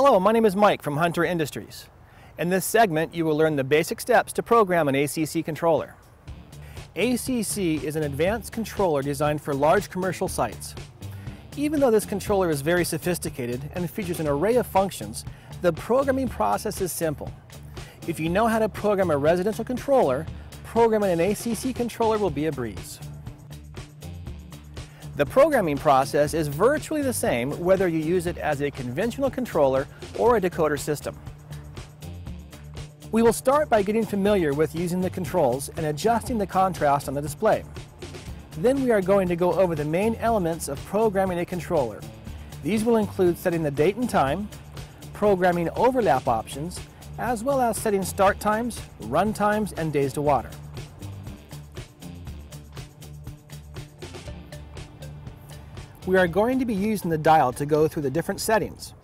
Hello, my name is Mike from Hunter Industries. In this segment, you will learn the basic steps to program an ACC controller. ACC is an advanced controller designed for large commercial sites. Even though this controller is very sophisticated and features an array of functions, the programming process is simple. If you know how to program a residential controller, programming an ACC controller will be a breeze. The programming process is virtually the same whether you use it as a conventional controller or a decoder system. We will start by getting familiar with using the controls and adjusting the contrast on the display. Then we are going to go over the main elements of programming a controller. These will include setting the date and time, programming overlap options, as well as setting start times, run times, and days to water. We are going to be using the dial to go through the different settings.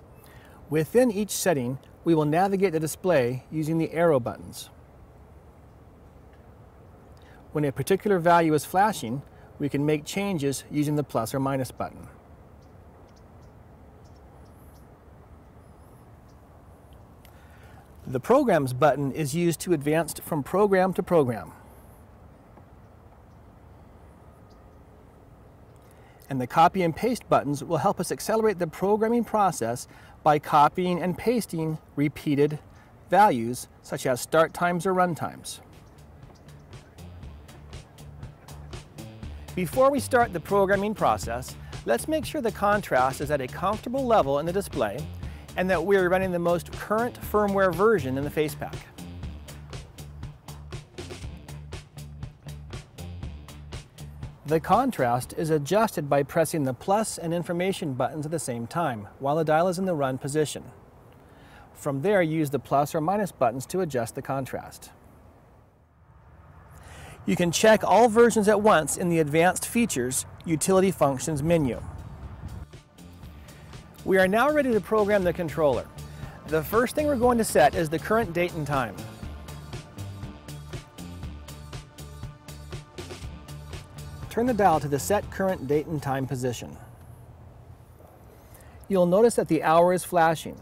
Within each setting, we will navigate the display using the arrow buttons. When a particular value is flashing, we can make changes using the plus or minus button. The Programs button is used to advance from program to program. And the Copy and Paste buttons will help us accelerate the programming process by copying and pasting repeated values such as start times or run times. Before we start the programming process, let's make sure the contrast is at a comfortable level in the display and that we are running the most current firmware version in the facepack. The contrast is adjusted by pressing the plus and information buttons at the same time while the dial is in the run position. From there, use the plus or minus buttons to adjust the contrast. You can check all versions at once in the Advanced Features Utility Functions menu. We are now ready to program the controller. The first thing we're going to set is the current date and time. Turn the dial to the Set Current Date and Time position. You'll notice that the hour is flashing.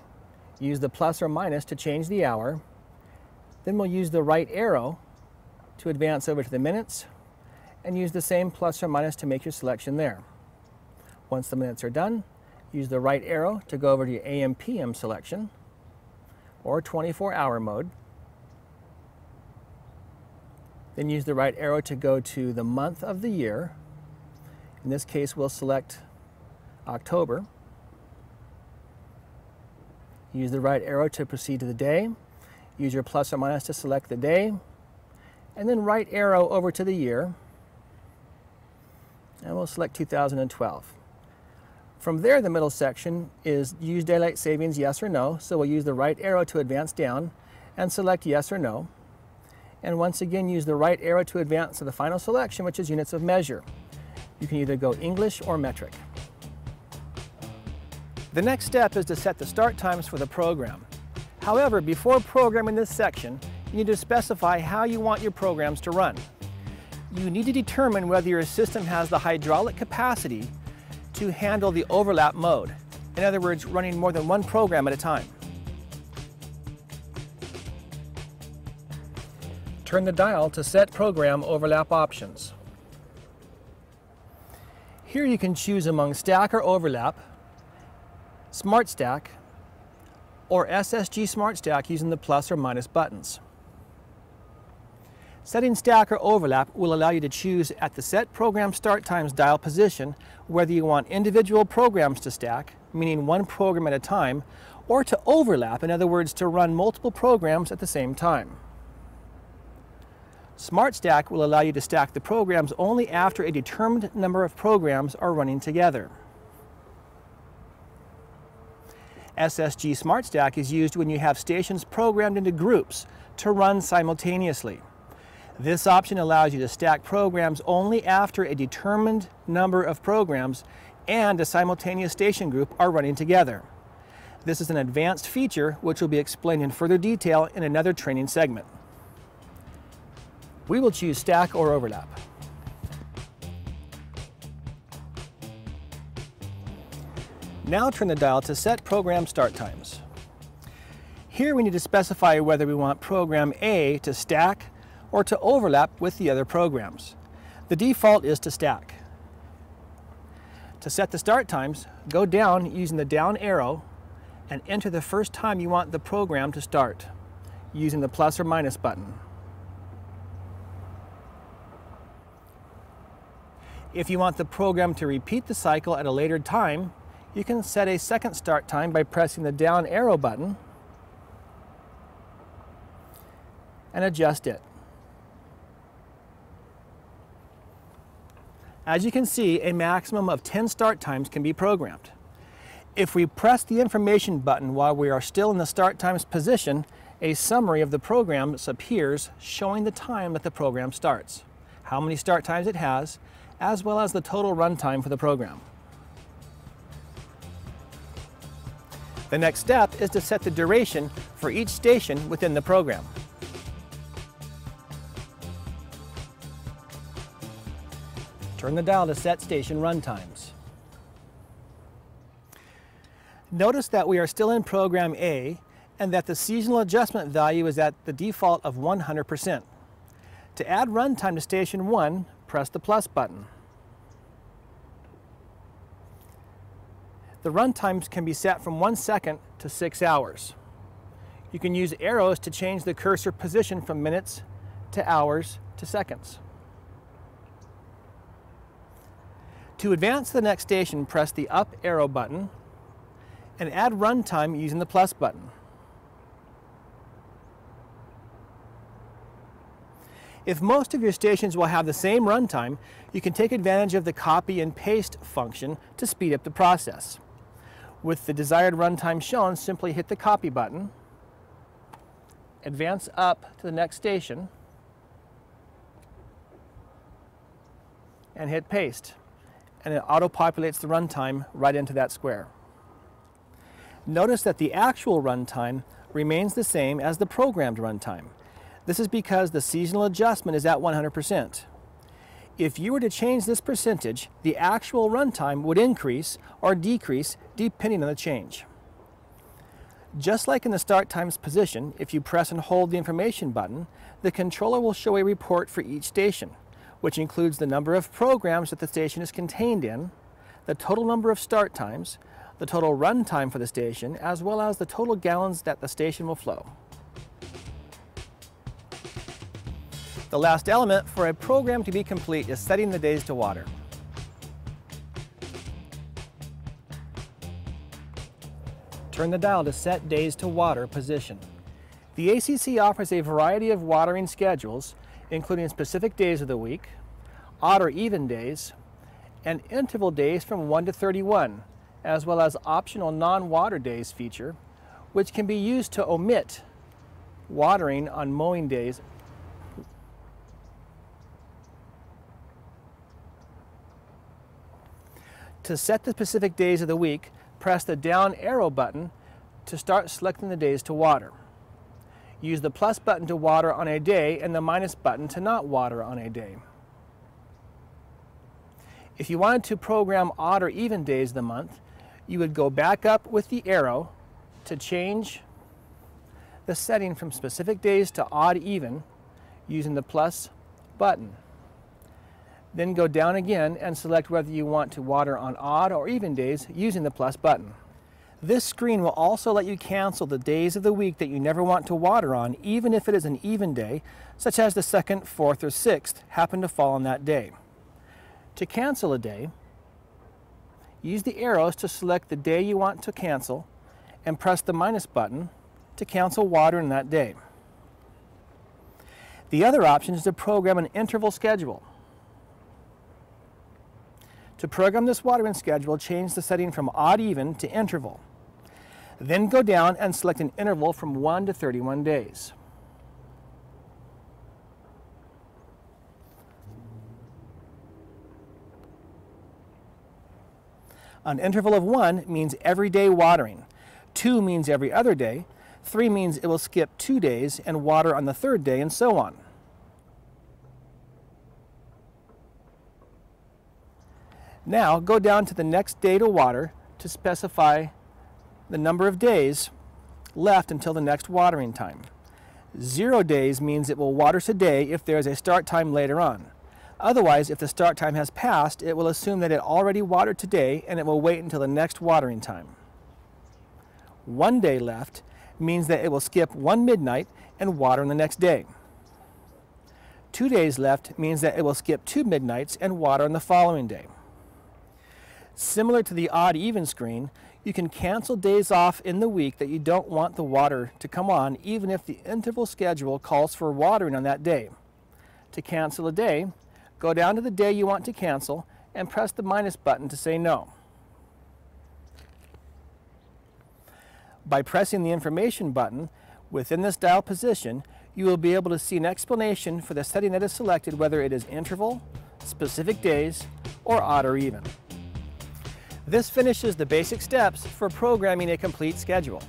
Use the plus or minus to change the hour. Then we'll use the right arrow to advance over to the minutes and use the same plus or minus to make your selection there. Once the minutes are done, use the right arrow to go over to your AM/PM selection or 24-hour mode. Then use the right arrow to go to the month of the year. In this case, we'll select October. Use the right arrow to proceed to the day. Use your plus or minus to select the day. And then right arrow over to the year. And we'll select 2012. From there, the middle section is use daylight savings, yes or no. So we'll use the right arrow to advance down and select yes or no. And once again, use the right arrow to advance to the final selection, which is units of measure. You can either go English or metric. The next step is to set the start times for the program. However, before programming this section, you need to specify how you want your programs to run. You need to determine whether your system has the hydraulic capacity to handle the overlap mode. In other words, running more than one program at a time. Turn the dial to set program overlap options. Here you can choose among stack or overlap, smart stack, or SSG smart stack using the plus or minus buttons. Setting stack or overlap will allow you to choose at the set program start times dial position whether you want individual programs to stack, meaning one program at a time, or to overlap, in other words, to run multiple programs at the same time. Smart Stack will allow you to stack the programs only after a determined number of programs are running together. SSG Smart Stack is used when you have stations programmed into groups to run simultaneously. This option allows you to stack programs only after a determined number of programs and a simultaneous station group are running together. This is an advanced feature which will be explained in further detail in another training segment. We will choose stack or overlap. Now turn the dial to set program start times. Here we need to specify whether we want program A to stack or to overlap with the other programs. The default is to stack. To set the start times, go down using the down arrow and enter the first time you want the program to start using the plus or minus button. If you want the program to repeat the cycle at a later time, you can set a second start time by pressing the down arrow button and adjust it. As you can see, a maximum of 10 start times can be programmed. If we press the information button while we are still in the start times position, a summary of the program appears showing the time that the program starts, how many start times it has, as well as the total runtime for the program. The next step is to set the duration for each station within the program. Turn the dial to set station runtimes. Notice that we are still in program A and that the seasonal adjustment value is at the default of 100%. To add runtime to station 1, press the plus button. The runtimes can be set from 1 second to 6 hours. You can use arrows to change the cursor position from minutes to hours to seconds. To advance to the next station, press the up arrow button and add runtime using the plus button. If most of your stations will have the same runtime, you can take advantage of the copy and paste function to speed up the process. With the desired runtime shown, simply hit the copy button, advance up to the next station, and hit paste. And it auto-populates the runtime right into that square. Notice that the actual runtime remains the same as the programmed runtime. This is because the seasonal adjustment is at 100%. If you were to change this percentage, the actual runtime would increase or decrease depending on the change. Just like in the start times position, if you press and hold the information button, the controller will show a report for each station, which includes the number of programs that the station is contained in, the total number of start times, the total run time for the station, as well as the total gallons that the station will flow. The last element for a program to be complete is setting the days to water. Turn the dial to set days to water position. The ACC offers a variety of watering schedules, including specific days of the week, odd or even days, and interval days from 1 to 31, as well as optional non-water days feature, which can be used to omit watering on mowing days. To set the specific days of the week, press the down arrow button to start selecting the days to water. Use the plus button to water on a day and the minus button to not water on a day. If you wanted to program odd or even days of the month, you would go back up with the arrow to change the setting from specific days to odd even using the plus button. Then go down again and select whether you want to water on odd or even days using the plus button. This screen will also let you cancel the days of the week that you never want to water on, even if it is an even day, such as the 2nd, 4th, or 6th happen to fall on that day. To cancel a day, use the arrows to select the day you want to cancel and press the minus button to cancel watering that day. The other option is to program an interval schedule. To program this watering schedule, change the setting from odd-even to interval. Then go down and select an interval from 1 to 31 days. An interval of 1 means every day watering, 2 means every other day, 3 means it will skip 2 days and water on the 3rd day, and so on. Now go down to the next day to water to specify the number of days left until the next watering time. 0 days means it will water today if there is a start time later on. Otherwise, if the start time has passed, it will assume that it already watered today and it will wait until the next watering time. 1 day left means that it will skip 1 midnight and water on the next day. 2 days left means that it will skip 2 midnights and water on the following day. Similar to the odd-even screen, you can cancel days off in the week that you don't want the water to come on, even if the interval schedule calls for watering on that day. To cancel a day, go down to the day you want to cancel and press the minus button to say no. By pressing the information button within this dial position, you will be able to see an explanation for the setting that is selected, whether it is interval, specific days, or odd or even. This finishes the basic steps for programming a complete schedule.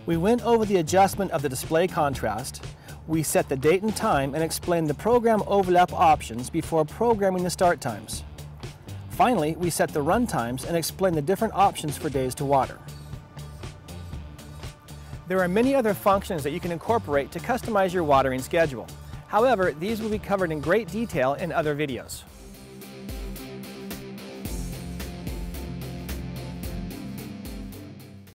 We went over the adjustment of the display contrast, we set the date and time, and explained the program overlap options before programming the start times. Finally, we set the run times and explained the different options for days to water. There are many other functions that you can incorporate to customize your watering schedule. However, these will be covered in great detail in other videos.